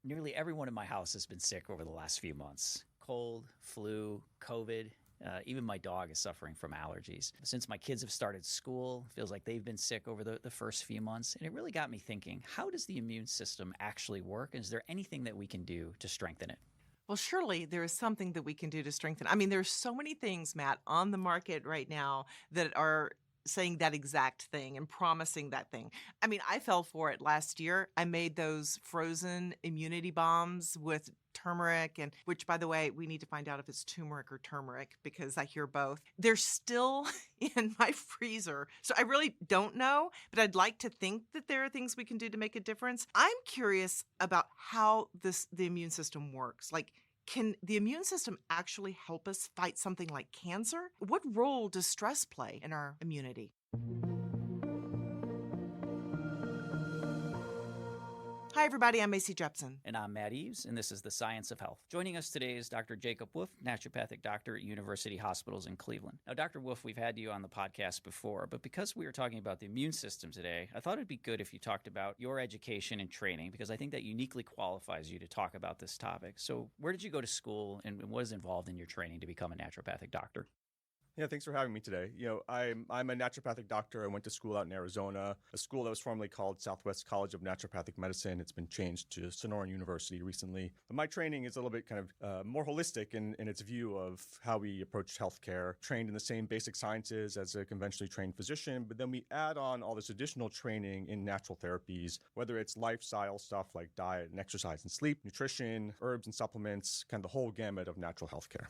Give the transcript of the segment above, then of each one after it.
Nearly everyone in my house has been sick over the last few months. Cold, flu, COVID. Even my dog is suffering from allergies. Since my kids have started school, it feels like they've been sick over the first few months. And it really got me thinking, how does the immune system actually work? And is there anything that we can do to strengthen it? Well, surely there is something that we can do to strengthen. I mean, there's so many things, Matt, on the market right now that are saying that exact thing and promising that thing. I mean, I fell for it last year. I made those frozen immunity bombs with turmeric, and which, by the way, we need to find out if it's turmeric or turmeric because I hear both. They're still in my freezer. So I really don't know, but I'd like to think that there are things we can do to make a difference. I'm curious about how the immune system works. Like, can the immune system actually help us fight something like cancer? What role does stress play in our immunity? Hi, everybody. I'm Macy Jepson. And I'm Matt Eves, and this is The Science of Health. Joining us today is Dr. Jacob Wolf, naturopathic doctor at University Hospitals in Cleveland. Now, Dr. Wolf, we've had you on the podcast before, but because we were talking about the immune system today, I thought it'd be good if you talked about your education and training, because I think that uniquely qualifies you to talk about this topic. So where did you go to school, and what is involved in your training to become a naturopathic doctor? Yeah, thanks for having me today. I'm a naturopathic doctor. I went to school out in Arizona, a school that was formerly called Southwest College of Naturopathic Medicine. It's been changed to Sonoran University recently. But my training is a little bit kind of more holistic in its view of how we approach healthcare. Trained in the same basic sciences as a conventionally trained physician, but then we add on all this additional training in natural therapies, whether it's lifestyle stuff like diet and exercise and sleep, nutrition, herbs and supplements, kind of the whole gamut of natural healthcare.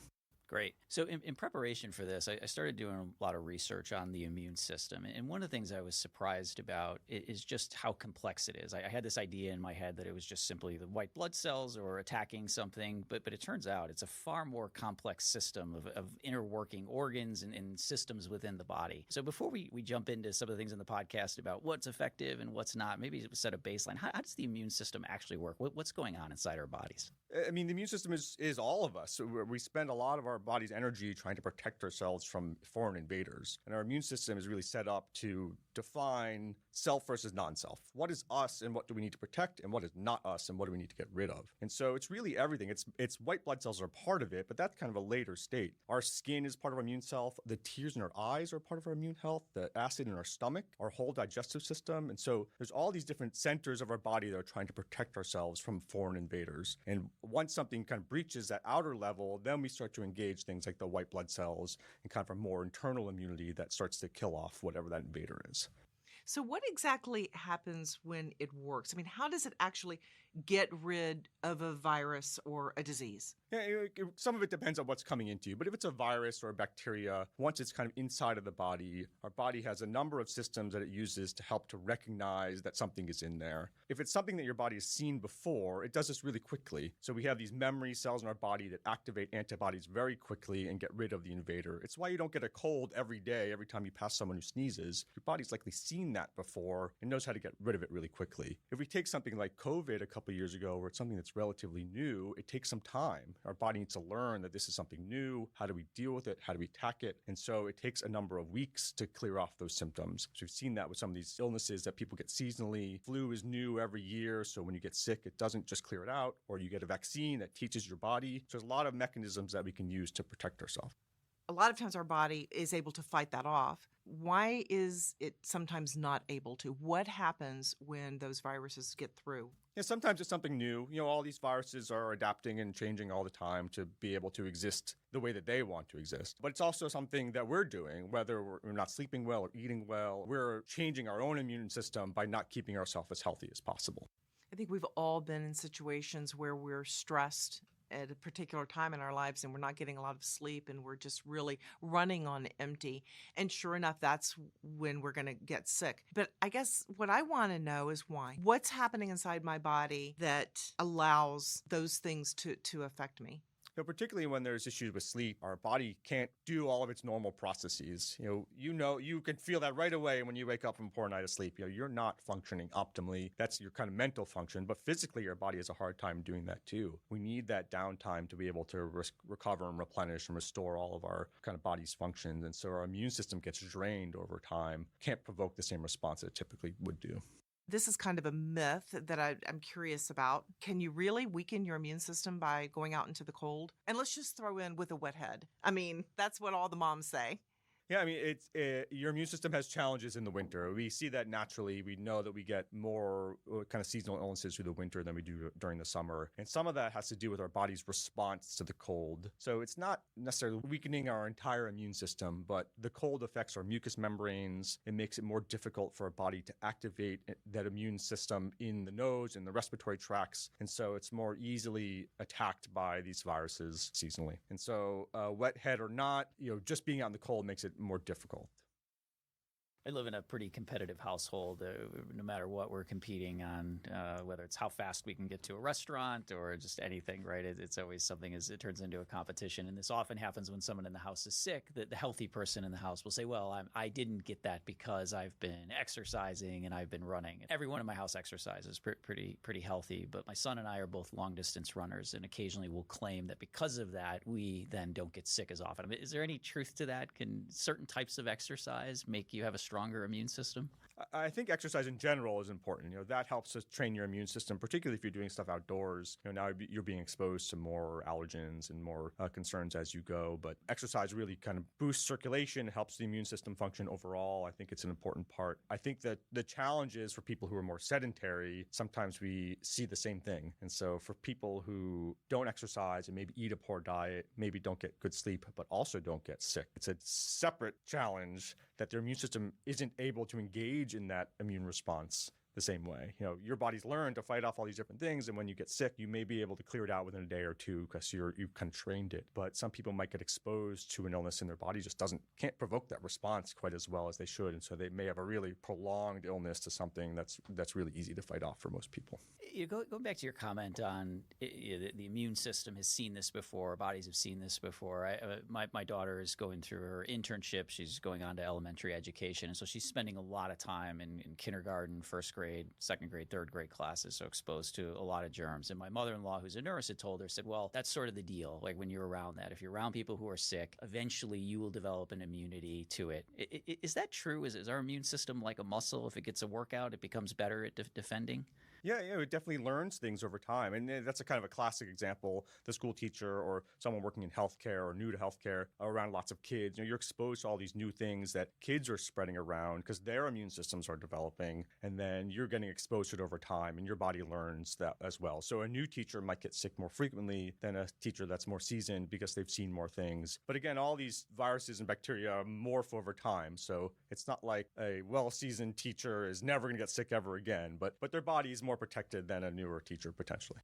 Great. So in preparation for this, I started doing a lot of research on the immune system. And one of the things I was surprised about is just how complex it is. I had this idea in my head that it was just simply the white blood cells or attacking something, but it turns out it's a far more complex system of inner working organs and systems within the body. So before we jump into some of the things in the podcast about what's effective and what's not, maybe set a baseline. How does the immune system actually work? What's going on inside our bodies? I mean, the immune system is all of us. So we spend a lot of our body's energy trying to protect ourselves from foreign invaders. And our immune system is really set up to define self versus non-self. What is us and what do we need to protect, and what is not us and what do we need to get rid of? And so it's really everything. It's white blood cells are part of it, but that's kind of a later state. Our skin is part of our immune self. The tears in our eyes are part of our immune health. The acid in our stomach, our whole digestive system. And so there's all these different centers of our body that are trying to protect ourselves from foreign invaders. And once something kind of breaches that outer level, then we start to engage things like the white blood cells and kind of a more internal immunity that starts to kill off whatever that invader is. So what exactly happens when it works? I mean, how does it actually get rid of a virus or a disease? Yeah, some of it depends on what's coming into you. But if it's a virus or a bacteria, once it's kind of inside of the body, our body has a number of systems that it uses to help to recognize that something is in there. If it's something that your body has seen before, it does this really quickly. So we have these memory cells in our body that activate antibodies very quickly and get rid of the invader. It's why you don't get a cold every day, every time you pass someone who sneezes. Your body's likely seen that before and knows how to get rid of it really quickly. If we take something like COVID a couple of years ago, where it's something that's relatively new, it takes some time. Our body needs to learn that this is something new. How do we deal with it? How do we attack it? And so it takes a number of weeks to clear off those symptoms. So we've seen that with some of these illnesses that people get seasonally. Flu is new every year. So when you get sick, it doesn't just clear it out, or you get a vaccine that teaches your body. So there's a lot of mechanisms that we can use to protect ourselves. A lot of times our body is able to fight that off. Why is it sometimes not able to? What happens when those viruses get through? Yeah, sometimes it's something new. All these viruses are adapting and changing all the time to be able to exist the way that they want to exist. But it's also something that we're doing, whether we're not sleeping well or eating well. We're changing our own immune system by not keeping ourselves as healthy as possible. I think we've all been in situations where we're stressed at a particular time in our lives and we're not getting a lot of sleep and we're just really running on empty. And sure enough, that's when we're going to get sick. But I guess what I want to know is why. What's happening inside my body that allows those things to affect me? Particularly when there's issues with sleep, our body can't do all of its normal processes. You can feel that right away when you wake up from a poor night of sleep. You're not functioning optimally. That's your kind of mental function, but physically your body has a hard time doing that too. We need that downtime to be able to recover and replenish and restore all of our kind of body's functions. And so our immune system gets drained over time, can't provoke the same response that it typically would do. This is kind of a myth that I'm curious about. Can you really weaken your immune system by going out into the cold? And let's just throw in with a wet head. I mean, that's what all the moms say. Yeah, I mean, your immune system has challenges in the winter. We see that naturally. We know that we get more kind of seasonal illnesses through the winter than we do during the summer. And some of that has to do with our body's response to the cold. So it's not necessarily weakening our entire immune system, but the cold affects our mucous membranes. It makes it more difficult for our body to activate that immune system in the nose and the respiratory tracts. And so it's more easily attacked by these viruses seasonally. And so wet head or not, just being out in the cold makes it more difficult. I live in a pretty competitive household. No matter what we're competing on, whether it's how fast we can get to a restaurant or just anything, right? It's always something as it turns into a competition. And this often happens when someone in the house is sick. The healthy person in the house will say, well, I didn't get that because I've been exercising and I've been running. Everyone in my house exercises pretty healthy. But my son and I are both long distance runners and occasionally will claim that because of that, we then don't get sick as often. I mean, is there any truth to that? Can certain types of exercise make you have a stronger immune system? I think exercise in general is important. That helps us train your immune system, particularly if you're doing stuff outdoors. Now you're being exposed to more allergens and more concerns as you go. But exercise really kind of boosts circulation, helps the immune system function overall. I think it's an important part. I think that the challenge is for people who are more sedentary, sometimes we see the same thing. And so for people who don't exercise and maybe eat a poor diet, maybe don't get good sleep, but also don't get sick, it's a separate challenge that their immune system isn't able to engage in that immune response the same way. Your body's learned to fight off all these different things, and when you get sick, you may be able to clear it out within a day or two because you've kind of trained it. But some people might get exposed to an illness and their body just can't provoke that response quite as well as they should, and so they may have a really prolonged illness to something that's really easy to fight off for most people. Going back to your comment on the immune system has seen this before, bodies have seen this before. My daughter is going through her internship. She's going on to elementary education, and so she's spending a lot of time in kindergarten, first grade, second grade, third grade classes, so exposed to a lot of germs. And my mother-in-law, who's a nurse, had told her, said, well, that's sort of the deal. Like when you're around that, if you're around people who are sick, eventually you will develop an immunity to it. Is that true? Is our immune system like a muscle? If it gets a workout, it becomes better at defending? Yeah, it definitely learns things over time. And that's a kind of a classic example. The school teacher or someone working in healthcare or new to healthcare around lots of kids, you're exposed to all these new things that kids are spreading around because their immune systems are developing. And then you're getting exposed to it over time and your body learns that as well. So a new teacher might get sick more frequently than a teacher that's more seasoned because they've seen more things. But again, all these viruses and bacteria morph over time. So it's not like a well-seasoned teacher is never going to get sick ever again, but their body is more protected than a newer teacher potentially.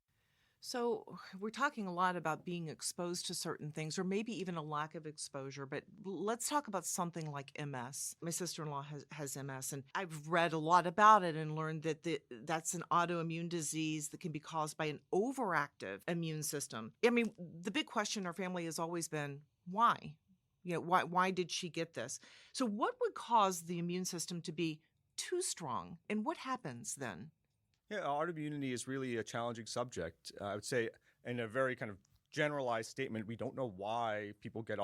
So we're talking a lot about being exposed to certain things or maybe even a lack of exposure, but let's talk about something like MS. My sister-in-law has MS, and I've read a lot about it and learned that that's an autoimmune disease that can be caused by an overactive immune system. I mean, the big question in our family has always been, why? Why did she get this? So what would cause the immune system to be too strong? And what happens then? Yeah, autoimmunity is really a challenging subject. I would say in a very kind of generalized statement, we don't know why people get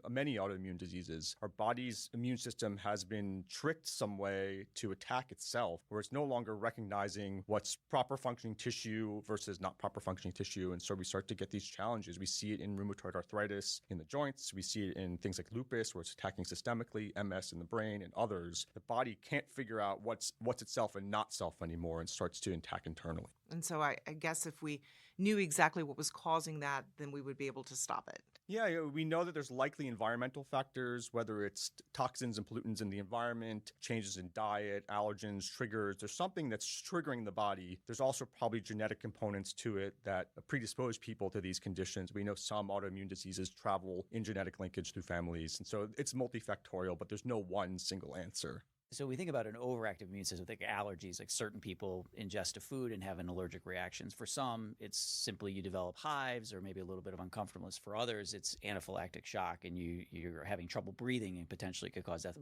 many autoimmune diseases. Our body's immune system has been tricked some way to attack itself, where it's no longer recognizing what's proper functioning tissue versus not proper functioning tissue. And so we start to get these challenges. We see it in rheumatoid arthritis in the joints. We see it in things like lupus, where it's attacking systemically, MS in the brain, and others. The body can't figure out what's itself and not self anymore and starts to attack internally. And so I guess if we knew exactly what was causing that, then we would be able to stop it. Yeah, we know that there's likely environmental factors, whether it's toxins and pollutants in the environment, changes in diet, allergens, triggers. There's something that's triggering the body. There's also probably genetic components to it that predispose people to these conditions. We know some autoimmune diseases travel in genetic linkage through families. And so it's multifactorial, but there's no one single answer. So we think about an overactive immune system, like allergies, like certain people ingest a food and have an allergic reactions. For some, it's simply you develop hives or maybe a little bit of uncomfortableness. For others, it's anaphylactic shock and you're having trouble breathing and potentially could cause death.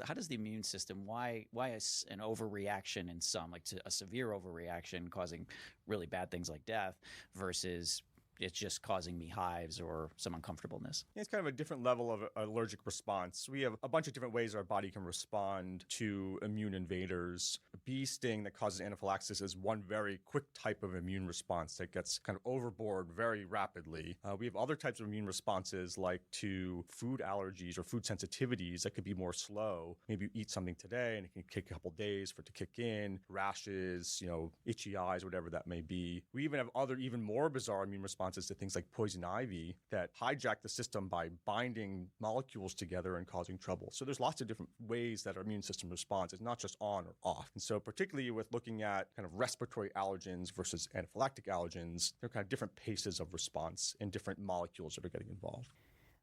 How does the immune system, why is an overreaction in some, like to a severe overreaction causing really bad things like death versus it's just causing me hives or some uncomfortableness. It's kind of a different level of allergic response. We have a bunch of different ways our body can respond to immune invaders. A bee sting that causes anaphylaxis is one very quick type of immune response that gets kind of overboard very rapidly. We have other types of immune responses like to food allergies or food sensitivities that could be more slow. Maybe you eat something today and it can take a couple days for it to kick in, rashes, itchy eyes, whatever that may be. We even have other even more bizarre immune responses to things like poison ivy that hijack the system by binding molecules together and causing trouble. So there's lots of different ways that our immune system responds. It's not just on or off. And so particularly with looking at kind of respiratory allergens versus anaphylactic allergens, they're kind of different paces of response and different molecules that are getting involved.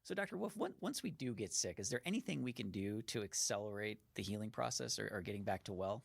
So Dr. Wolf, once we do get sick, is there anything we can do to accelerate the healing process or getting back to well?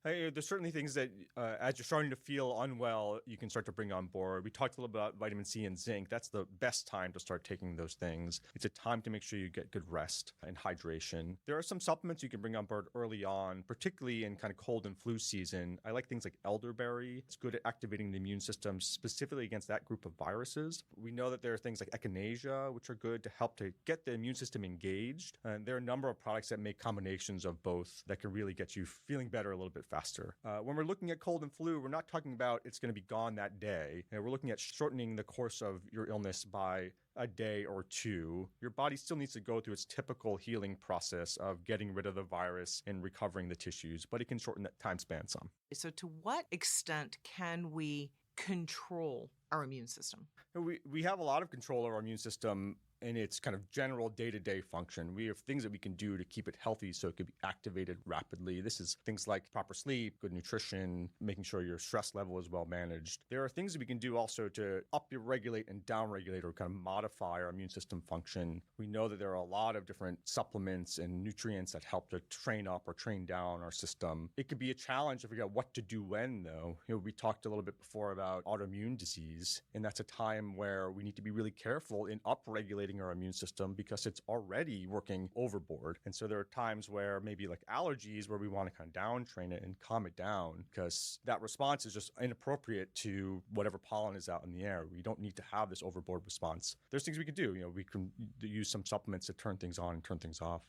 There's certainly things that as you're starting to feel unwell, you can start to bring on board. We talked a little about vitamin C and zinc. That's the best time to start taking those things. It's a time to make sure you get good rest and hydration. There are some supplements you can bring on board early on, particularly in kind of cold and flu season. I like things like elderberry. It's good at activating the immune system, specifically against that group of viruses. We know that there are things like echinacea, which are good to help to get the immune system engaged. And there are a number of products that make combinations of both that can really get you feeling better a little bit faster. When we're looking at cold and flu, we're not talking about it's going to be gone that day. We're looking at shortening the course of your illness by a day or two. Your body still needs to go through its typical healing process of getting rid of the virus and recovering the tissues, but it can shorten that time span some. So to what extent can we control our immune system? We have a lot of control of our immune system in its kind of general day-to-day function. We have things that we can do to keep it healthy so it can be activated rapidly. This is things like proper sleep, good nutrition, making sure your stress level is well managed. There are things that we can do also to up-regulate and down-regulate or kind of modify our immune system function. We know that there are a lot of different supplements and nutrients that help to train up or train down our system. It could be a challenge to figure out what to do when, though. We talked a little bit before about autoimmune disease, and that's a time where we need to be really careful in up-regulating our immune system because it's already working overboard. And so there are times where maybe like allergies where we want to kind of down train it and calm it down because that response is just inappropriate to whatever pollen is out in the air. We don't need to have this overboard response. There's things we can do. We can use some supplements to turn things on and turn things off.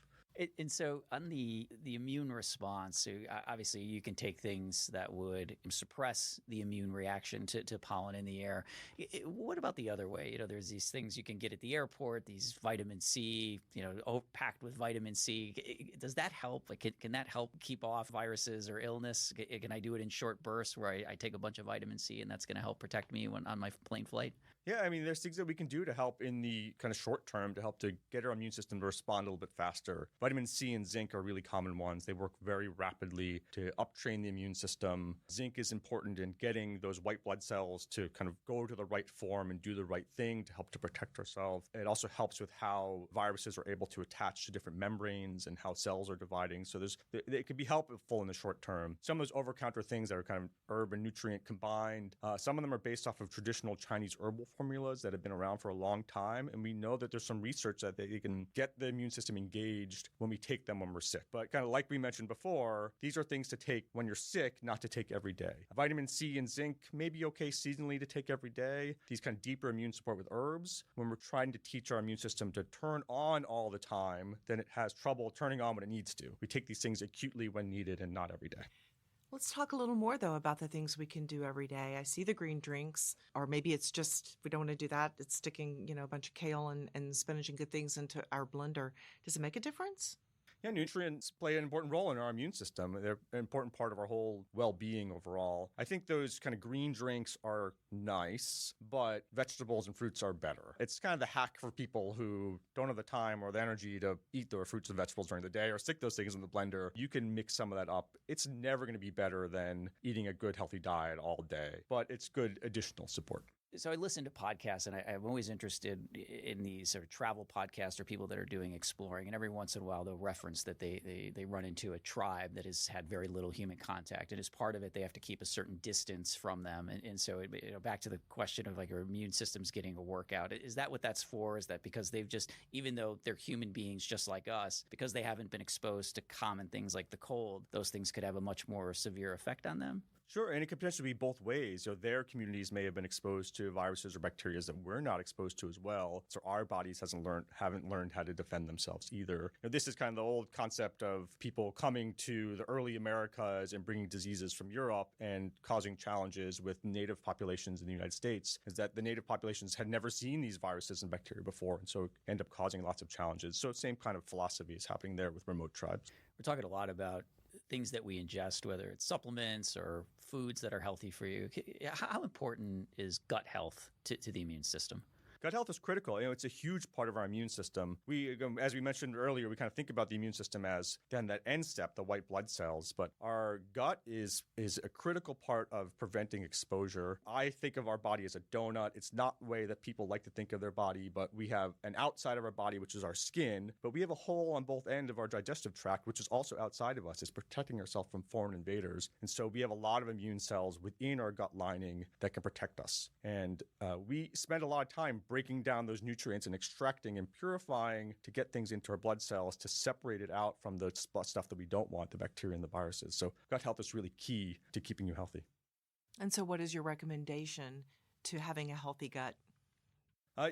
And so on the immune response, so obviously you can take things that would suppress the immune reaction to pollen in the air. What about the other way? There's these things you can get at the airport, these vitamin C, packed with vitamin C. Does that help? Like, can that help keep off viruses or illness? Can I do it in short bursts where I take a bunch of vitamin C and that's going to help protect me when on my plane flight? Yeah, there's things that we can do to help in the kind of short term to help to get our immune system to respond a little bit faster. Vitamin C and zinc are really common ones. They work very rapidly to uptrain the immune system. Zinc is important in getting those white blood cells to kind of go to the right form and do the right thing to help to protect ourselves. It also helps with how viruses are able to attach to different membranes and how cells are dividing. So it can be helpful in the short term. Some of those over-counter things that are kind of herb and nutrient combined, some of them are based off of traditional Chinese herbal formulas that have been around for a long time. And we know that there's some research that they can get the immune system engaged when we take them when we're sick. But kind of like we mentioned before, these are things to take when you're sick, not to take every day. Vitamin C and zinc may be okay seasonally to take every day. These kind of deeper immune support with herbs, when we're trying to teach our immune system to turn on all the time, then it has trouble turning on when it needs to. We take these things acutely when needed and not every day. Let's talk a little more, though, about the things we can do every day. I see the green drinks, or maybe it's just, we don't want to do that. It's sticking, a bunch of kale and spinach and good things into our blender. Does it make a difference? Yeah, nutrients play an important role in our immune system. They're an important part of our whole well-being overall. I think those kind of green drinks are nice, but vegetables and fruits are better. It's kind of the hack for people who don't have the time or the energy to eat their fruits and vegetables during the day or stick those things in the blender. You can mix some of that up. It's never going to be better than eating a good, healthy diet all day, but it's good additional support. So I listen to podcasts, and I'm always interested in these sort of travel podcasts or people that are doing exploring. And every once in a while, they'll reference that they run into a tribe that has had very little human contact. And as part of it, they have to keep a certain distance from them. And so back to the question of like our immune system's getting a workout. Is that what that's for? Is that because they've just, even though they're human beings just like us, because they haven't been exposed to common things like the cold, those things could have a much more severe effect on them? Sure, and it could potentially be both ways. Their communities may have been exposed to viruses or bacteria that we're not exposed to as well. So our bodies haven't learned how to defend themselves either. This is kind of the old concept of people coming to the early Americas and bringing diseases from Europe and causing challenges with native populations in the United States, is that the native populations had never seen these viruses and bacteria before, and so end up causing lots of challenges. So same kind of philosophy is happening there with remote tribes. We're talking a lot about things that we ingest, whether it's supplements or foods that are healthy for you. How important is gut health to the immune system? Gut health is critical. It's a huge part of our immune system. As we mentioned earlier, we kind of think about the immune system as then that end step, the white blood cells. But our gut is a critical part of preventing exposure. I think of our body as a donut. It's not the way that people like to think of their body, but we have an outside of our body, which is our skin. But we have a hole on both ends of our digestive tract, which is also outside of us. It's protecting ourselves from foreign invaders. And so we have a lot of immune cells within our gut lining that can protect us. And we spend a lot of time breaking down those nutrients and extracting and purifying to get things into our blood cells to separate it out from the stuff that we don't want, the bacteria and the viruses. So gut health is really key to keeping you healthy. And so what is your recommendation to having a healthy gut?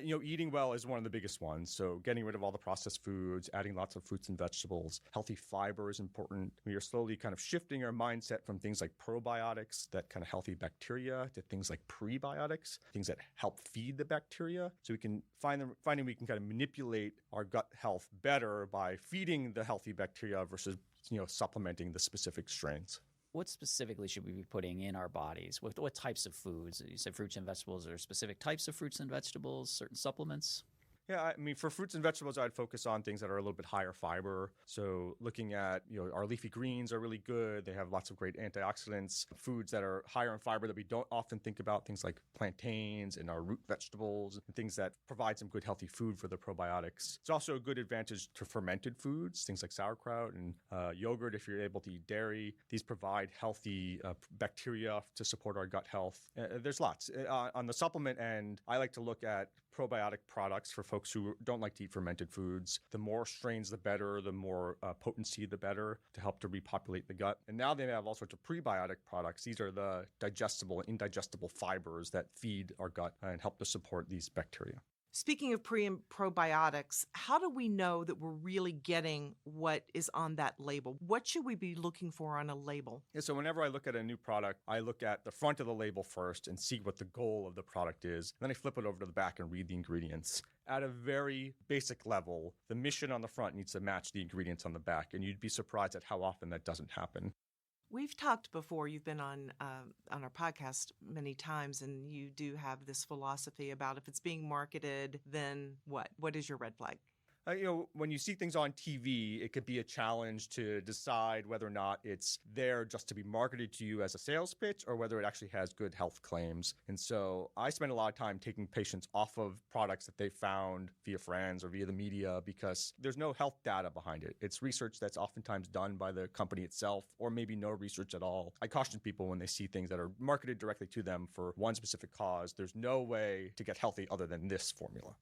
Eating well is one of the biggest ones. So getting rid of all the processed foods, adding lots of fruits and vegetables. Healthy fiber is important. We are slowly kind of shifting our mindset from things like probiotics, that kind of healthy bacteria, to things like prebiotics, things that help feed the bacteria. So we can finding we can kind of manipulate our gut health better by feeding the healthy bacteria versus supplementing the specific strains. What specifically should we be putting in our bodies? What types of foods? You said fruits and vegetables. Are there specific types of fruits and vegetables, certain supplements? Yeah, for fruits and vegetables, I'd focus on things that are a little bit higher fiber. So looking at, our leafy greens are really good. They have lots of great antioxidants. Foods that are higher in fiber that we don't often think about, things like plantains and our root vegetables, and things that provide some good healthy food for the probiotics. It's also a good advantage to fermented foods, things like sauerkraut and yogurt if you're able to eat dairy. These provide healthy bacteria to support our gut health. There's lots. On the supplement end, I like to look at probiotic products for folks who don't like to eat fermented foods. The more strains, the better. The more potency, the better, to help to repopulate the gut. And now they have all sorts of prebiotic products. These are the digestible and indigestible fibers that feed our gut and help to support these bacteria. Speaking of pre and probiotics, how do we know that we're really getting what is on that label? What should we be looking for on a label? Yeah, so whenever I look at a new product, I look at the front of the label first and see what the goal of the product is. Then I flip it over to the back and read the ingredients. At a very basic level, the mission on the front needs to match the ingredients on the back, and you'd be surprised at how often that doesn't happen. We've talked before, you've been on our podcast many times, and you do have this philosophy about if it's being marketed, then what? What is your red flag? When you see things on TV, it could be a challenge to decide whether or not it's there just to be marketed to you as a sales pitch or whether it actually has good health claims. And so I spend a lot of time taking patients off of products that they found via friends or via the media because there's no health data behind it. It's research that's oftentimes done by the company itself or maybe no research at all. I caution people when they see things that are marketed directly to them for one specific cause. There's no way to get healthy other than this formula.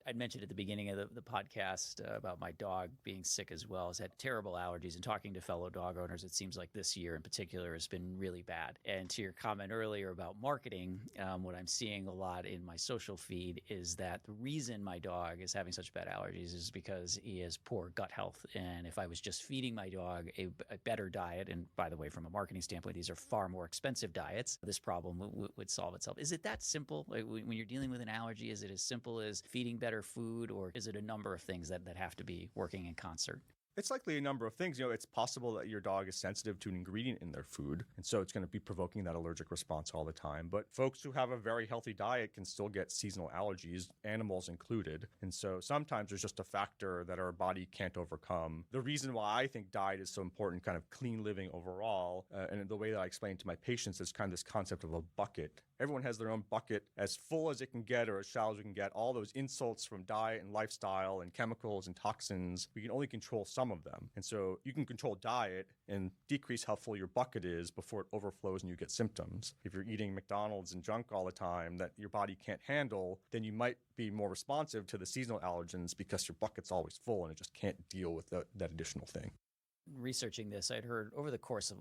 I'd mentioned at the beginning of the podcast about my dog being sick as well. He's had terrible allergies, and talking to fellow dog owners, it seems like this year in particular has been really bad. And to your comment earlier about marketing, what I'm seeing a lot in my social feed is that the reason my dog is having such bad allergies is because he has poor gut health. And if I was just feeding my dog a better diet, and by the way, from a marketing standpoint, these are far more expensive diets, this problem would solve itself. Is it that simple? Like when you're dealing with an allergy, is it as simple as feeding better food, or is it a number of things that have to be working in concert? It's likely a number of things. It's possible that your dog is sensitive to an ingredient in their food, and so it's going to be provoking that allergic response all the time. But folks who have a very healthy diet can still get seasonal allergies, animals included. And so sometimes there's just a factor that our body can't overcome. The reason why I think diet is so important, kind of clean living overall, and the way that I explain to my patients is kind of this concept of a bucket. Everyone has their own bucket, as full as it can get or as shallow as we can get. All those insults from diet and lifestyle and chemicals and toxins, we can only control some of them. And so you can control diet and decrease how full your bucket is before it overflows and you get symptoms. If you're eating McDonald's and junk all the time that your body can't handle, then you might be more responsive to the seasonal allergens because your bucket's always full and it just can't deal with that additional thing. Researching this, I'd heard over the course of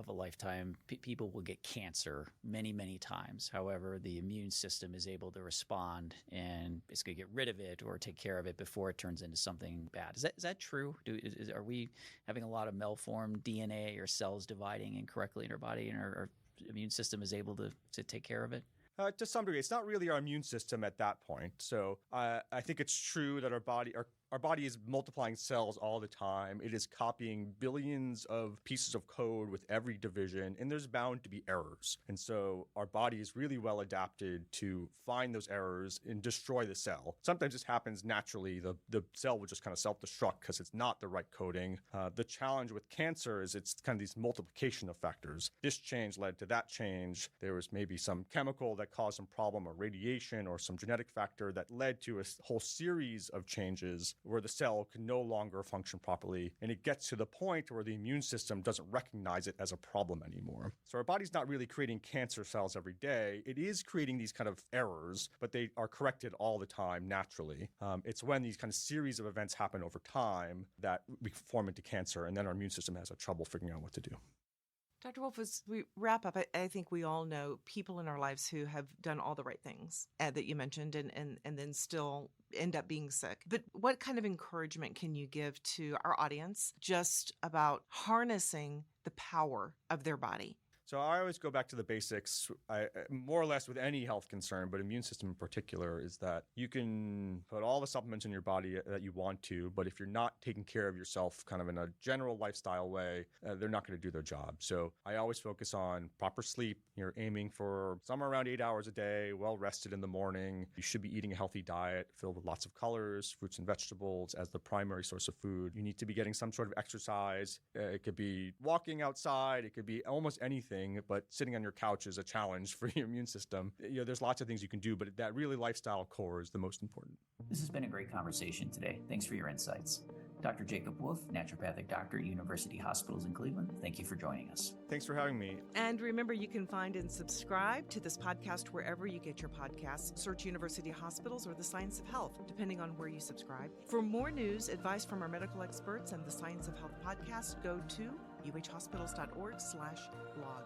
a lifetime, people will get cancer many, many times. However, the immune system is able to respond and basically get rid of it or take care of it before it turns into something bad. Is that true? Are we having a lot of malformed DNA or cells dividing incorrectly in our body, and our immune system is able to take care of it? To some degree, it's not really our immune system at that point. So I think it's true that our body is multiplying cells all the time. It is copying billions of pieces of code with every division, and there's bound to be errors. And so our body is really well adapted to find those errors and destroy the cell. Sometimes this happens naturally. The cell will just kind of self-destruct because it's not the right coding. The challenge with cancer is it's kind of these multiplication of factors. This change led to that change. There was maybe some chemical that caused some problem, or radiation, or some genetic factor that led to a whole series of changes where the cell can no longer function properly, and it gets to the point where the immune system doesn't recognize it as a problem anymore. So our body's not really creating cancer cells every day. It is creating these kind of errors, but they are corrected all the time naturally. It's when these kind of series of events happen over time that we form into cancer, and then our immune system has trouble figuring out what to do. Dr. Wolf, as we wrap up, I think we all know people in our lives who have done all the right things that you mentioned and then still end up being sick. But what kind of encouragement can you give to our audience just about harnessing the power of their body? So I always go back to the basics, more or less with any health concern, but immune system in particular, is that you can put all the supplements in your body that you want to, but if you're not taking care of yourself kind of in a general lifestyle way, they're not going to do their job. So I always focus on proper sleep. You're aiming for somewhere around 8 hours a day, well rested in the morning. You should be eating a healthy diet filled with lots of colors, fruits and vegetables as the primary source of food. You need to be getting some sort of exercise. It could be walking outside. It could be almost anything. But sitting on your couch is a challenge for your immune system. There's lots of things you can do, but that really lifestyle core is the most important. This has been a great conversation today. Thanks for your insights. Dr. Jacob Wolf, Naturopathic Doctor at University Hospitals in Cleveland, thank you for joining us. Thanks for having me. And remember, you can find and subscribe to this podcast wherever you get your podcasts. Search University Hospitals or The Science of Health, depending on where you subscribe. For more news, advice from our medical experts, and the Science of Health podcast, go to uhhospitals.org/blog.